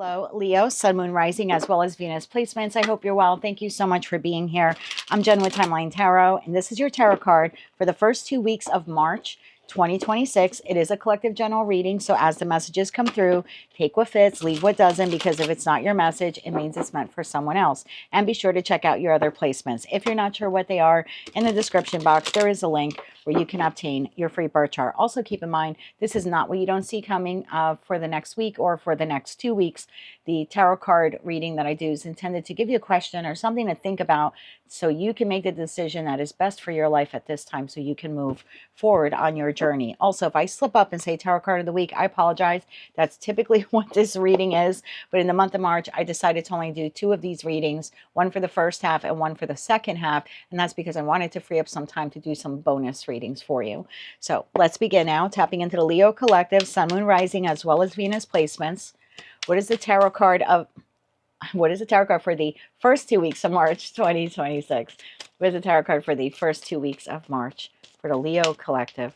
Hello, Leo, Sun, Moon, Rising, as well as Venus placements. I hope you're well. Thank you so much for being here. I'm Jen with Timeline Tarot, and this is your tarot card for the first 2 weeks of March 2026. It is a collective general reading, so as the messages come through, take what fits, leave what doesn't, because if it's not your message, it means it's meant for someone else. And be sure to check out your other placements. If you're not sure what they are, in the description box, there is a link where you can obtain your free birth chart. Also, keep in mind, this is not what you don't see coming for the next week or for the next 2 weeks. The tarot card reading that I do is intended to give you a question or something to think about so you can make the decision that is best for your life at this time so you can move forward on your journey. Also, if I slip up and say tarot card of the week, I apologize. That's typically what this reading is. But in the month of March, I decided to only do 2 of these readings, one for the first half and one for the second half. And that's because I wanted to free up some time to do some bonus readings for you. So let's begin now, tapping into the Leo collective, Sun, Moon, Rising, as well as Venus placements. What is the tarot card for the first 2 weeks of March 2026? What is the tarot card for the first 2 weeks of March for the Leo collective?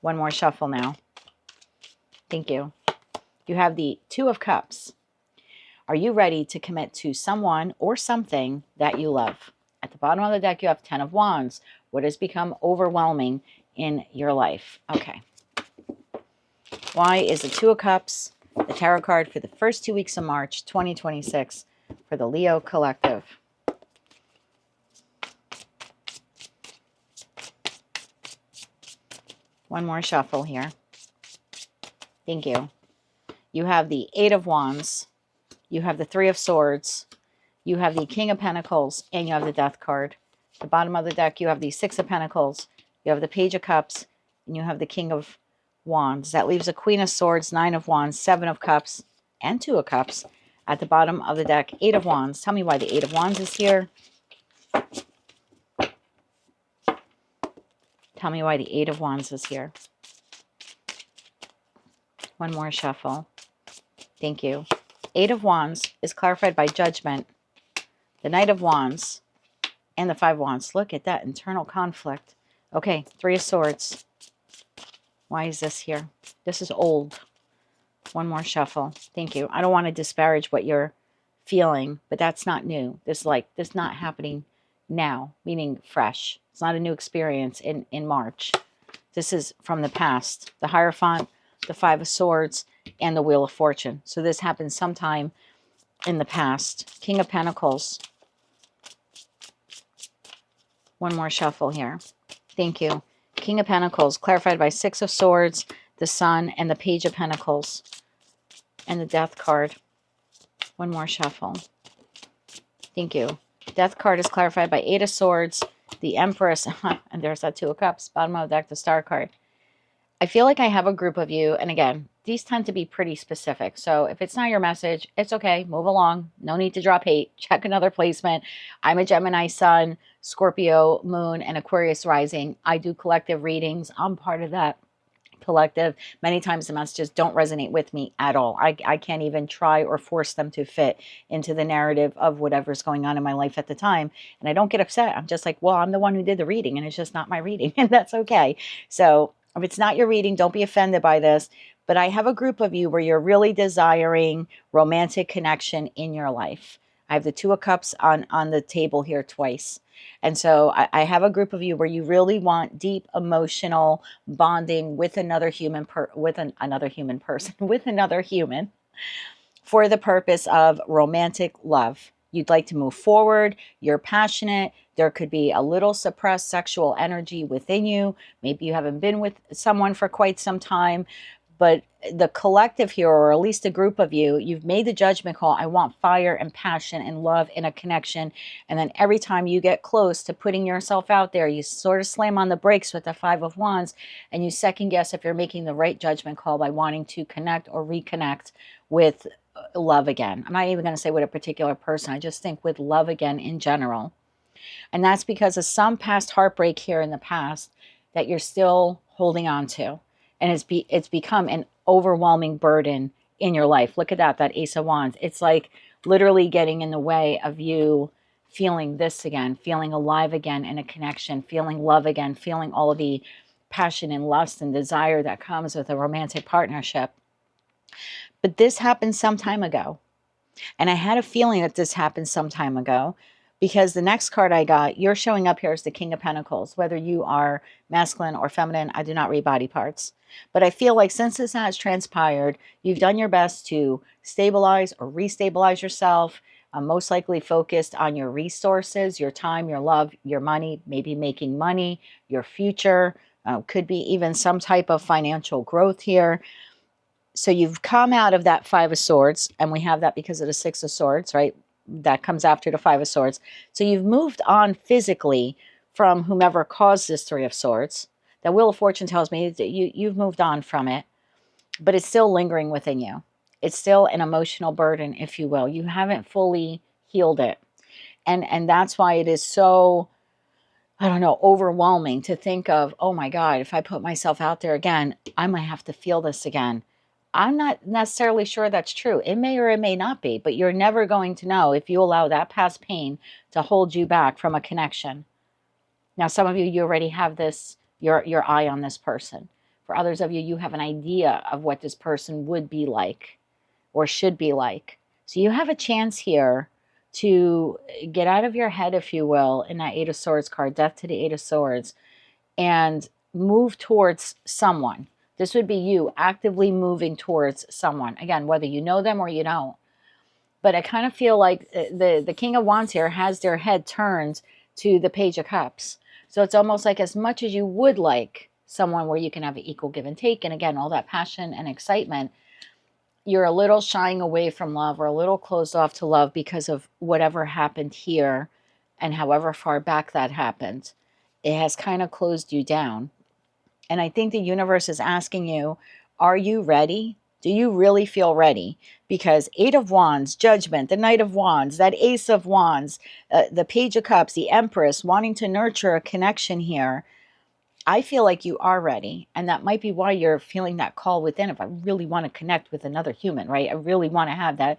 One more shuffle now. Thank you. You have the Two of Cups. Are you ready to commit to someone or something that you love? At the bottom of the deck, you have 10 of Wands. What has become overwhelming in your life? Okay. Why is the Two of Cups the tarot card for the first 2 weeks of March 2026 for the Leo collective? One more shuffle here. Thank you. You have the Eight of Wands. You have the Three of Swords. You have the King of Pentacles. And you have the Death card. At the bottom of the deck, you have the Six of Pentacles. You have the Page of Cups. And you have the King of Wands. That leaves a Queen of Swords, Nine of Wands, Seven of Cups, and Two of Cups. At the bottom of the deck, Eight of Wands. Tell me why the Eight of Wands is here. Tell me why the Eight of Wands is here. One more shuffle. Thank you. Eight of Wands is clarified by judgment. The Knight of Wands and the Five of Wands. Look at that internal conflict. Okay, Three of Swords. Why is this here? This is old. One more shuffle. Thank you. I don't want to disparage what you're feeling, but that's not new. This not happening now, meaning fresh. It's not a new experience in March. This is from the past. The Hierophant, the Five of Swords, and the Wheel of Fortune. So this happened sometime in the past. King of Pentacles. One more shuffle here. Thank you. King of Pentacles, clarified by Six of Swords, the Sun, and the Page of Pentacles. And the Death card. One more shuffle. Thank you. Death card is clarified by Eight of Swords, the Empress, and there's that Two of Cups. Bottom of the deck, the Star card. I feel like I have a group of you, and again, these tend to be pretty specific. So if it's not your message, it's okay. Move along. No need to drop hate. Check another placement. I'm a Gemini Sun, Scorpio Moon, and Aquarius Rising. I do collective readings. I'm part of that collective. Many times the messages don't resonate with me at all. I can't even try or force them to fit into the narrative of whatever's going on in my life at the time. And I don't get upset. I'm just like, well, I'm the one who did the reading, and it's just not my reading, and that's okay. So if it's not your reading, don't be offended by this. But I have a group of you where you're really desiring romantic connection in your life. I have the Two of Cups on the table here twice. And so I have a group of you where you really want deep emotional bonding with another human, with another human for the purpose of romantic love. You'd like to move forward. You're passionate. There could be a little suppressed sexual energy within you. Maybe you haven't been with someone for quite some time. But the collective here, or at least a group of you, you've made the judgment call. I want fire and passion and love in a connection. And then every time you get close to putting yourself out there, you sort of slam on the brakes with the Five of Wands. And you second guess if you're making the right judgment call by wanting to connect or reconnect with love again. I'm not even going to say with a particular person. I just think with love again in general. And that's because of some past heartbreak here in the past that you're still holding on to. And it's become an overwhelming burden in your life. Look at that Ace of Wands. It's like literally getting in the way of you feeling this again, feeling alive again in a connection, feeling love again, feeling all of the passion and lust and desire that comes with a romantic partnership. But this happened some time ago. And I had a feeling that this happened some time ago because the next card I got, you're showing up here as the King of Pentacles. Whether you are masculine or feminine, I do not read body parts. But I feel like since this has transpired, you've done your best to stabilize or restabilize yourself, most likely focused on your resources, your time, your love, your money, maybe making money, your future, could be even some type of financial growth here. So you've come out of that Five of Swords, and we have that because of the Six of Swords, right? That comes after the Five of Swords. So you've moved on physically from whomever caused this Three of Swords. The Wheel of Fortune tells me that you've moved on from it, but it's still lingering within you. It's still an emotional burden, if you will. You haven't fully healed it. And that's why it is so, I don't know, overwhelming to think of, oh my God, if I put myself out there again, I might have to feel this again. I'm not necessarily sure that's true. It may or it may not be, but you're never going to know if you allow that past pain to hold you back from a connection. Now, some of you, you already have this, your eye on this person. For others of you, you have an idea of what this person would be like or should be like. So you have a chance here to get out of your head, if you will, in that Eight of Swords card, Death to the Eight of Swords, and move towards someone. This would be you actively moving towards someone. Again, whether you know them or you don't. But I kind of feel like the King of Wands here has their head turned to the Page of Cups. So it's almost like as much as you would like someone where you can have an equal give and take, and again, all that passion and excitement, you're a little shying away from love or a little closed off to love because of whatever happened here and however far back that happened. It has kind of closed you down. And I think the universe is asking you, are you ready? Do you really feel ready? Because Eight of Wands, Judgment, the Knight of Wands, that Ace of Wands, the Page of Cups, the Empress, wanting to nurture a connection here. I feel like you are ready. And that might be why you're feeling that call within. If I really want to connect with another human, right? I really want to have that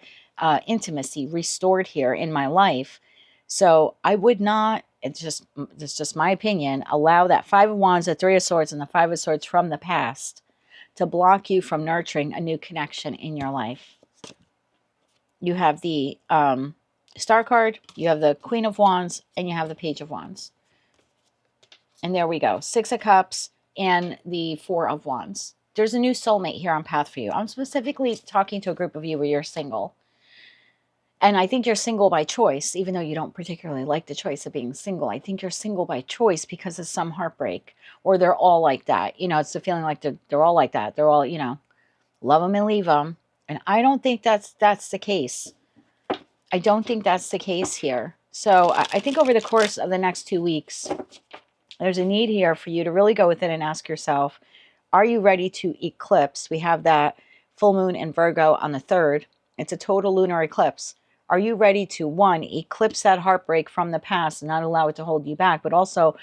intimacy restored here in my life. So I would not, it's just my opinion, allow that Five of Wands, the Three of Swords, and the Five of Swords from the past to block you from nurturing a new connection in your life. You have the Star card, you have the Queen of Wands, and you have the Page of Wands. And there we go. Six of Cups and the Four of Wands. There's a new soulmate here on path for you. I'm specifically talking to a group of you where you're single. And I think you're single by choice, even though you don't particularly like the choice of being single. I think you're single by choice because of some heartbreak, or they're all like that. You know, it's the feeling like they're all like that. They're all, you know, love them and leave them. And I don't think that's the case. I don't think that's the case here. So I think over the course of the next 2 weeks, there's a need here for you to really go within and ask yourself, are you ready to eclipse? We have that full moon in Virgo on the 3rd. It's a total lunar eclipse. Are you ready to, one, eclipse that heartbreak from the past and not allow it to hold you back? But also,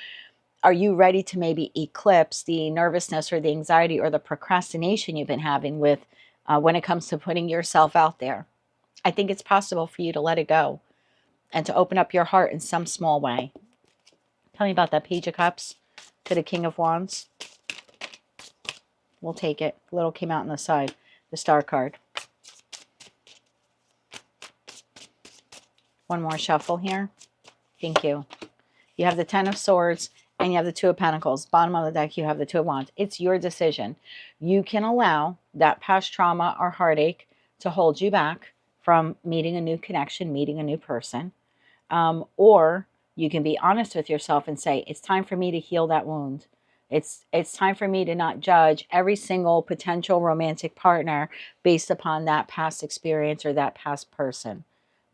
are you ready to maybe eclipse the nervousness or the anxiety or the procrastination you've been having with when it comes to putting yourself out there? I think it's possible for you to let it go and to open up your heart in some small way. Tell me about that Page of Cups to the King of Wands. We'll take it. Little came out on the side. The Star card. One more shuffle here. Thank you. You have the Ten of Swords and you have the Two of Pentacles. Bottom of the deck, you have the Two of Wands. It's your decision. You can allow that past trauma or heartache to hold you back from meeting a new connection, meeting a new person. Or you can be honest with yourself and say, it's time for me to heal that wound. It's time for me to not judge every single potential romantic partner based upon that past experience or that past person.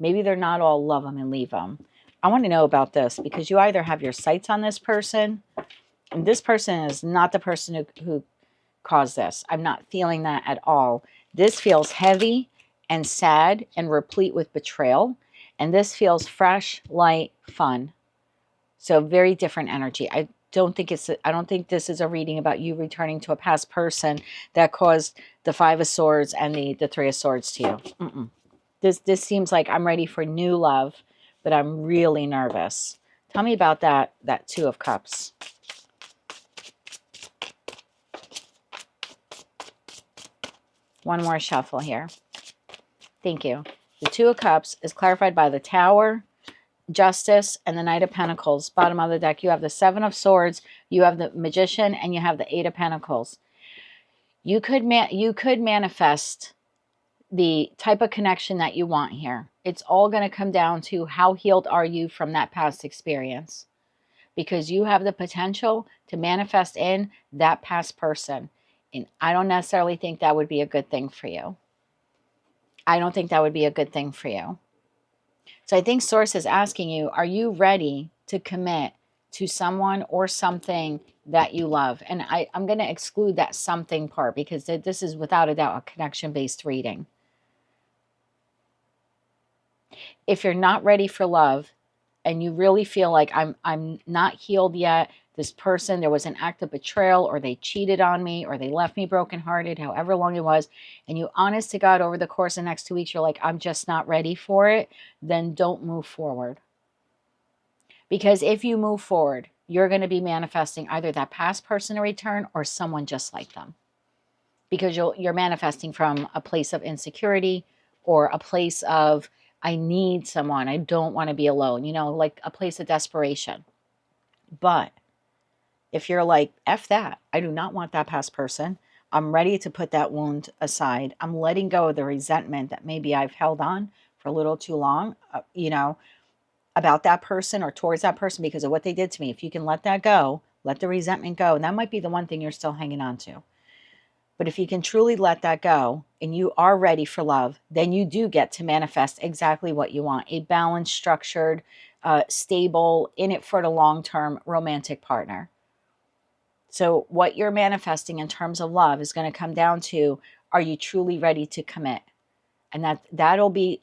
Maybe they're not all love them and leave them. I want to know about this because you either have your sights on this person, and this person is not the person who caused this. I'm not feeling that at all. This feels heavy and sad and replete with betrayal. And this feels fresh, light, fun. So very different energy. I don't think this is a reading about you returning to a past person that caused the Five of Swords and the Three of Swords to you. This seems like I'm ready for new love, but I'm really nervous. Tell me about that Two of Cups. One more shuffle here. Thank you. The Two of Cups is clarified by the Tower, Justice, and the Knight of Pentacles. Bottom of the deck, you have the Seven of Swords, you have the Magician, and you have the Eight of Pentacles. You could manifest the type of connection that you want here. It's all going to come down to how healed are you from that past experience, because you have the potential to manifest in that past person. And I don't necessarily think that would be a good thing for you. I don't think that would be a good thing for you. So I think Source is asking you, are you ready to commit to someone or something that you love? And I'm going to exclude that something part, because this is without a doubt a connection-based reading. If you're not ready for love and you really feel like I'm not healed yet, this person, there was an act of betrayal, or they cheated on me, or they left me brokenhearted, however long it was, and you, honest to God, over the course of the next 2 weeks, you're like, I'm just not ready for it, then don't move forward. Because if you move forward, you're going to be manifesting either that past person to return or someone just like them. Because you're manifesting from a place of insecurity, or a place of, I need someone, I don't want to be alone, you know, like a place of desperation. But if you're like, F that, I do not want that past person, I'm ready to put that wound aside, I'm letting go of the resentment that maybe I've held on for a little too long, you know, about that person or towards that person because of what they did to me. If you can let that go, let the resentment go, and that might be the one thing you're still hanging on to. But if you can truly let that go and you are ready for love, then you do get to manifest exactly what you want. A balanced, structured, stable, in it for the long-term romantic partner. So what you're manifesting in terms of love is going to come down to, are you truly ready to commit? And that'll be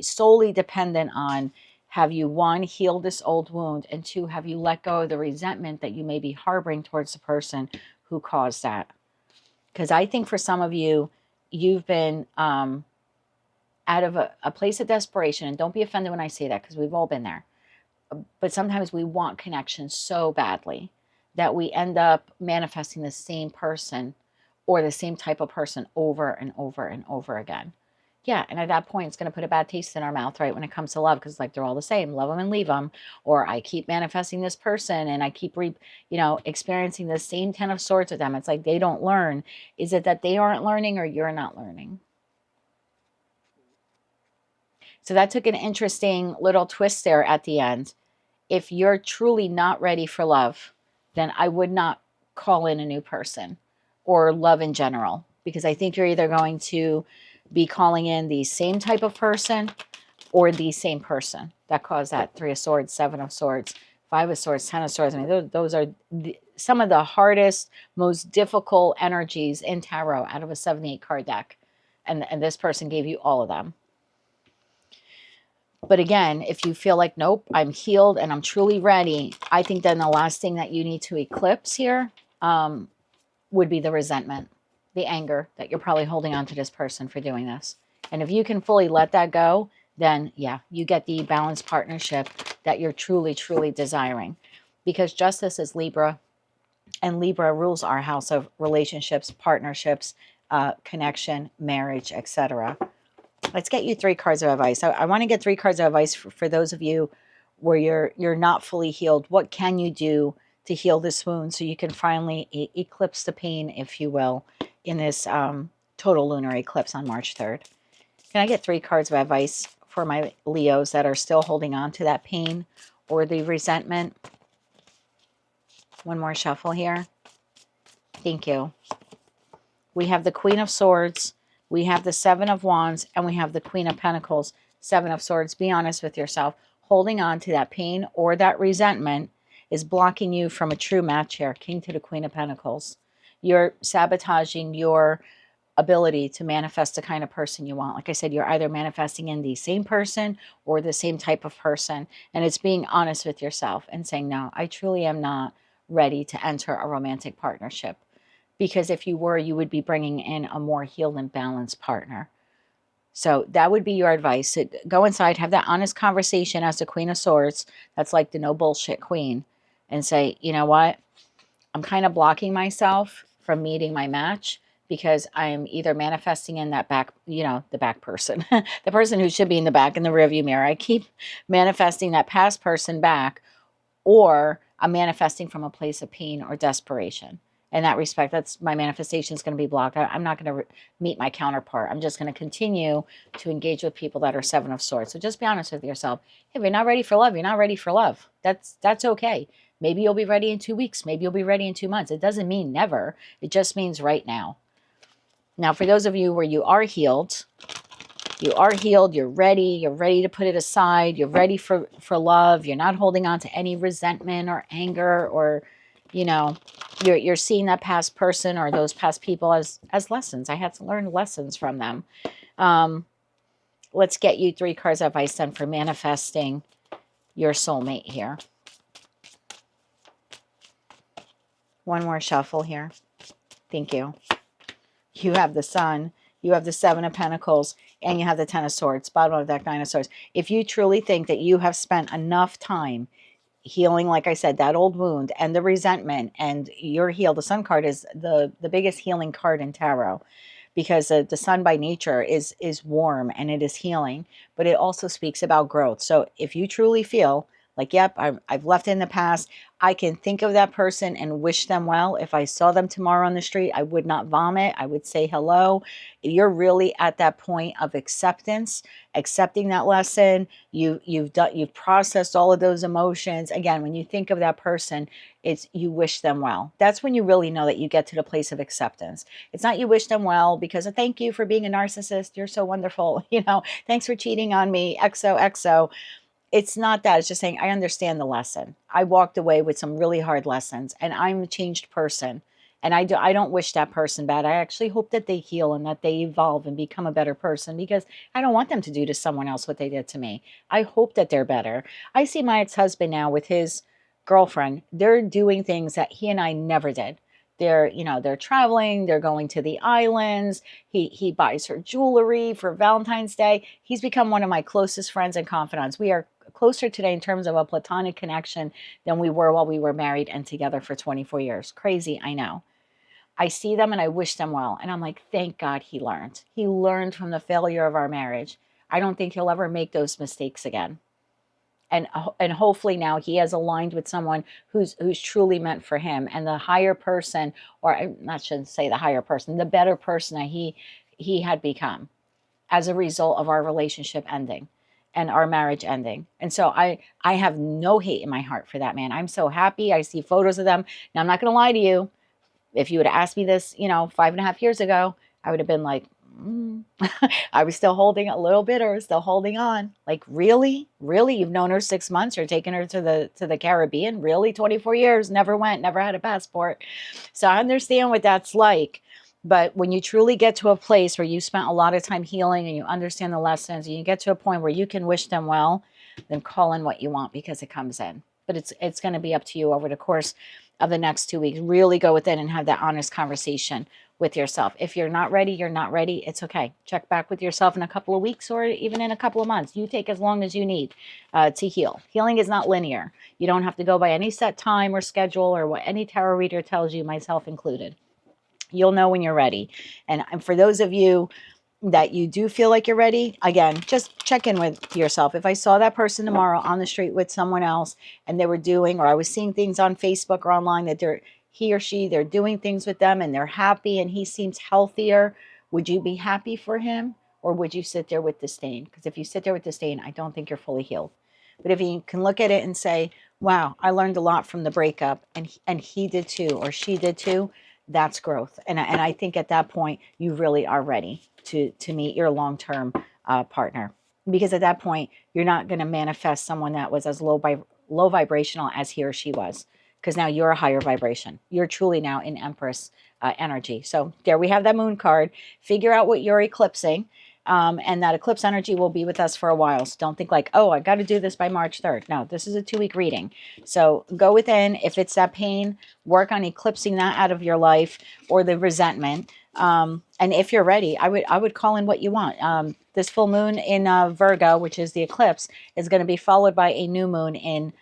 solely dependent on, have you, one, healed this old wound, and two, have you let go of the resentment that you may be harboring towards the person who caused that? Because I think for some of you, you've been out of a place of desperation. And don't be offended when I say that, because we've all been there. But sometimes we want connection so badly that we end up manifesting the same person or the same type of person over and over and over again. Yeah, and at that point, it's going to put a bad taste in our mouth, right, when it comes to love, because like they're all the same, love them and leave them. Or I keep manifesting this person and I keep, experiencing the same 10 of swords with them. It's like they don't learn. Is it that they aren't learning, or you're not learning? So that took an interesting little twist there at the end. If you're truly not ready for love, then I would not call in a new person or love in general, because I think you're either going to be calling in the same type of person or the same person that caused that 3 of Swords, 7 of Swords, 5 of Swords, 10 of Swords. I mean, those are some of the hardest, most difficult energies in tarot out of a 78 card deck. And this person gave you all of them. But again, if you feel like, nope, I'm healed and I'm truly ready, I think then the last thing that you need to eclipse here would be the resentment, the anger that you're probably holding on to this person for doing this. And if you can fully let that go, then yeah, you get the balanced partnership that you're truly, truly desiring. Because Justice is Libra, and Libra rules our house of relationships, partnerships, connection, marriage, etc. Let's get you 3 cards of advice. I want to get 3 cards of advice for those of you where you're not fully healed. What can you do to heal this wound so you can finally eclipse the pain, if you will, in this total lunar eclipse on March 3rd? Can I get 3 cards of advice for my Leos that are still holding on to that pain or the resentment? One more shuffle here. Thank you. We have the Queen of Swords, we have the 7 of Wands, and we have the Queen of Pentacles. 7 of Swords. Be honest with yourself. Holding on to that pain or that resentment is blocking you from a true match here. King to the Queen of Pentacles. You're sabotaging your ability to manifest the kind of person you want. Like I said, you're either manifesting in the same person or the same type of person. And it's being honest with yourself and saying, no, I truly am not ready to enter a romantic partnership. Because if you were, you would be bringing in a more healed and balanced partner. So that would be your advice. So go inside, have that honest conversation as the Queen of Swords. That's like the no bullshit queen. And say, you know what? I'm kind of blocking myself from meeting my match because I'm either manifesting in that back, the back person, the person who should be in the back in the rearview mirror. I keep manifesting that past person back, or I'm manifesting from a place of pain or desperation. In that respect, that's my manifestation is going to be blocked. I'm not going to meet my counterpart. I'm just going to continue to engage with people that are Seven of Swords. So just be honest with yourself. Hey, if you're not ready for love, you're not ready for love. That's okay. Maybe you'll be ready in 2 weeks. Maybe you'll be ready in 2 months. It doesn't mean never. It just means right now. Now, for those of you where you are healed, you're ready to put it aside, you're ready for love, you're not holding on to any resentment or anger, or you're seeing that past person or those past people as lessons. I had to learn lessons from them. Let's get you 3 cards of advice then for manifesting your soulmate here. One more shuffle here. Thank you. You have the Sun, you have the 7 of Pentacles, and you have the 10 of Swords, bottom of deck, 9 of Swords. If you truly think that you have spent enough time healing, like I said, that old wound and the resentment, and you're healed. The Sun card is the biggest healing card in tarot, because the Sun by nature is warm and it is healing, but it also speaks about growth. So if you truly feel like, yep, I've left in the past, I can think of that person and wish them well. If I saw them tomorrow on the street, I would not vomit. I would say hello. You're really at that point of acceptance, accepting that lesson. You've processed all of those emotions. Again, when you think of that person, it's you wish them well. That's when you really know that you get to the place of acceptance. It's not you wish them well because of thank you for being a narcissist. You're so wonderful. Thanks for cheating on me. XOXO. It's not that. It's just saying, I understand the lesson. I walked away with some really hard lessons, and I'm a changed person. And I don't wish that person bad. I actually hope that they heal and that they evolve and become a better person, because I don't want them to do to someone else what they did to me. I hope that they're better. I see my ex-husband now with his girlfriend. They're doing things that he and I never did. They're traveling, they're going to the islands. He buys her jewelry for Valentine's Day. He's become one of my closest friends and confidants. We are closer today in terms of a platonic connection than we were while we were married and together for 24 years. Crazy, I know. I see them and I wish them well. And I'm like, thank God he learned. He learned from the failure of our marriage. I don't think he'll ever make those mistakes again. And hopefully now he has aligned with someone who's truly meant for him, and the higher person, or I shouldn't say the higher person, the better person that he had become as a result of our relationship ending and our marriage ending. And so I have no hate in my heart for that man. I'm so happy. I see photos of them. Now, I'm not going to lie to you. If you would have asked me this, 5.5 years ago, I would have been like, I was still holding a little bitter, still holding on. Like, really? You've known her 6 months. You're taking her to the Caribbean. Really? 24 years, never went, never had a passport. So I understand what that's like. But when you truly get to a place where you spent a lot of time healing and you understand the lessons, and you get to a point where you can wish them well, then call in what you want, because it comes in. But it's going to be up to you over the course of the next 2 weeks. Really go within and have that honest conversation with yourself. If you're not ready, you're not ready. It's okay. Check back with yourself in a couple of weeks or even in a couple of months. You take as long as you need to heal. Healing is not linear. You don't have to go by any set time or schedule or what any tarot reader tells you, myself included. You'll know when you're ready. And for those of you that you do feel like you're ready, again, just check in with yourself. If I saw that person tomorrow on the street with someone else and they were doing, or I was seeing things on Facebook or online that they're doing things with them and they're happy and he seems healthier, would you be happy for him, or would you sit there with disdain? Because if you sit there with disdain, I don't think you're fully healed. But if you can look at it and say, wow, I learned a lot from the breakup, and he did too, or she did too, that's growth. And I think at that point, you really are ready to meet your long-term partner. Because at that point, you're not going to manifest someone that was as low vibrational as he or she was. Because now you're a higher vibration. You're truly now in Empress energy. So there we have that moon card. Figure out what you're eclipsing. And that eclipse energy will be with us for a while. So don't think like, oh, I got to do this by March 3rd. No, this is a 2-week reading. So go within. If it's that pain, work on eclipsing that out of your life, or the resentment. And if you're ready, I would call in what you want. This full moon in Virgo, which is the eclipse, is going to be followed by a new moon in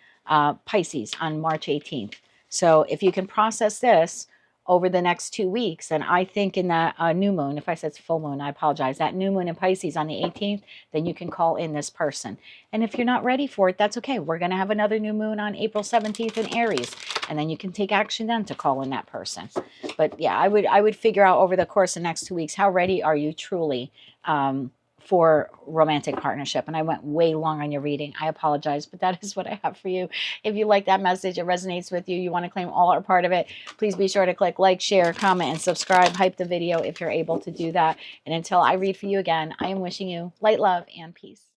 Pisces on March 18th. So if you can process this over the next 2 weeks. And I think in that new moon, if I said it's full moon, I apologize, that new moon in Pisces on the 18th, then you can call in this person. And if you're not ready for it, that's okay. We're going to have another new moon on April 17th in Aries. And then you can take action then to call in that person. But yeah, I would figure out over the course of the next 2 weeks, how ready are you truly for romantic partnership. And I went way long on your reading. I apologize, but that is what I have for you. If you like that message, it resonates with you, you want to claim all or part of it, please be sure to click like, share, comment, and subscribe. Hype the video if you're able to do that. And until I read for you again, I am wishing you light, love, and peace.